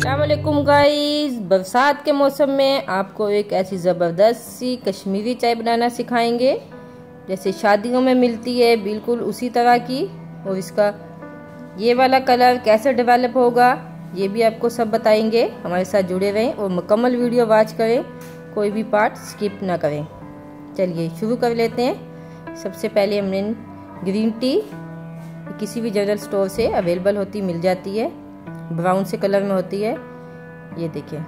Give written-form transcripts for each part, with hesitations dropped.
अस्सलामुअलैकुम गाइस, बरसात के मौसम में आपको एक ऐसी ज़बरदस्त सी कश्मीरी चाय बनाना सिखाएंगे जैसे शादियों में मिलती है, बिल्कुल उसी तरह की। और इसका ये वाला कलर कैसे डेवलप होगा ये भी आपको सब बताएंगे। हमारे साथ जुड़े रहें और मुकम्मल वीडियो वॉच करें, कोई भी पार्ट स्किप ना करें। चलिए शुरू कर लेते हैं। सबसे पहले हमने ग्रीन टी किसी भी जनरल स्टोर से अवेलेबल मिल जाती है, ब्राउन से कलर में होती है। ये देखिए,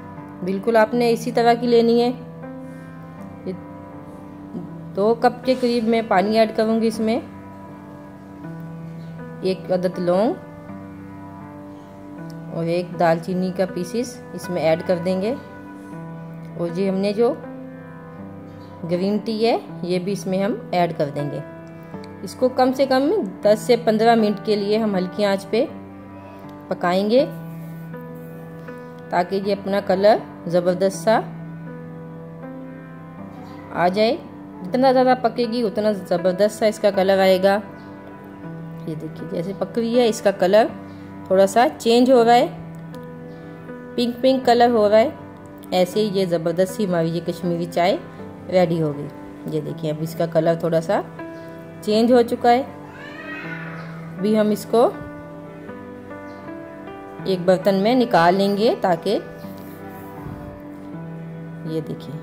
बिल्कुल आपने इसी तरह की लेनी है। 2 कप के करीब मैं पानी ऐड करूंगी इसमें। 1 अदद लौंग और 1 दालचीनी का पीसेस इसमें ऐड कर देंगे। और ये हमने जो ग्रीन टी है ये भी इसमें हम ऐड कर देंगे। इसको कम से कम 10 से 15 मिनट के लिए हम हल्की आंच पे पकाएंगे ताकि ये अपना कलर ज़बरदस्त सा आ जाए। जितना ज़्यादा पकेगी उतना ज़बरदस्त सा इसका कलर आएगा। ये देखिए, जैसे पक रही है इसका कलर थोड़ा सा चेंज हो रहा है, पिंक पिंक कलर हो रहा है। ऐसे ही ये ज़बरदस्त सी हमारी ये कश्मीरी चाय रेडी हो गई। ये देखिए, अब इसका कलर थोड़ा सा चेंज हो चुका है। अभी हम इसको एक बर्तन में निकाल लेंगे ताकि ये देखिए,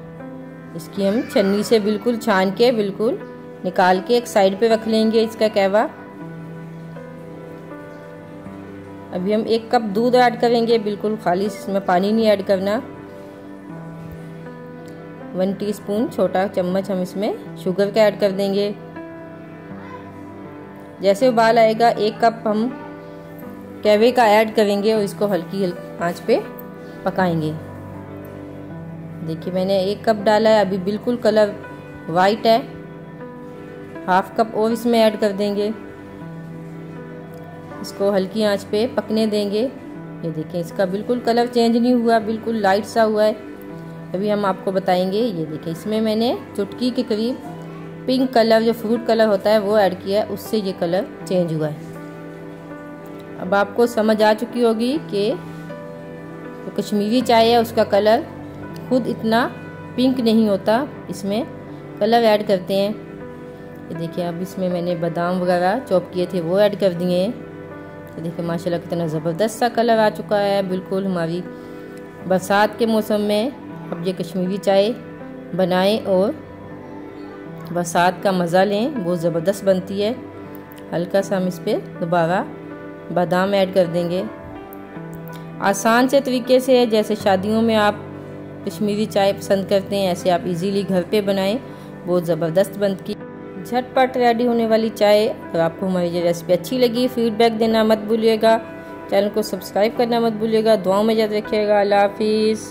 इसकी हम छन्नी से बिल्कुल छान के बिल्कुल निकाल के एक साइड पे रख लेंगे इसका कहवा। अभी हम 1 कप दूध ऐड करेंगे, बिल्कुल खाली, इसमें पानी नहीं ऐड करना। 1 टीस्पून छोटा चम्मच हम इसमें शुगर का ऐड कर देंगे। जैसे उबाल आएगा 1 कप हम कहवे का ऐड करेंगे और इसको हल्की आंच पे पकाएंगे। देखिए, मैंने 1 कप डाला है, अभी बिल्कुल कलर वाइट है। 1/2 कप और इसमें ऐड कर देंगे। इसको हल्की आंच पे पकने देंगे। ये देखिए, इसका बिल्कुल कलर चेंज नहीं हुआ, बिल्कुल लाइट सा हुआ है। अभी हम आपको बताएंगे। ये देखिए, इसमें मैंने चुटकी के करीब पिंक कलर, जो फ्रूट कलर होता है, वो ऐड किया है, उससे ये कलर चेंज हुआ है। अब आपको समझ आ चुकी होगी कि तो कश्मीरी चाय है उसका कलर खुद इतना पिंक नहीं होता, इसमें कलर ऐड करते हैं। ये देखिए, अब इसमें मैंने बादाम वगैरह चॉप किए थे वो ऐड कर दिए हैं। ये देखिए, माशाल्लाह कितना ज़बरदस्त सा कलर आ चुका है। बिल्कुल हमारी बरसात के मौसम में अब ये कश्मीरी चाय बनाएं और बरसात का मज़ा लें, बहुत ज़बरदस्त बनती है। हल्का सा हम इस पर दोबारा बादाम ऐड कर देंगे। आसान से तरीके से, जैसे शादियों में आप कश्मीरी चाय पसंद करते हैं, ऐसे आप इजीली घर पे बनाएं, बहुत ज़बरदस्त बनती है। झटपट रेडी होने वाली चाय। अगर आपको हमारी ये रेसिपी अच्छी लगी, फीडबैक देना मत भूलिएगा। चैनल को सब्सक्राइब करना मत भूलिएगा। दुआओं में याद रखिएगा। अल्लाह हाफिज़।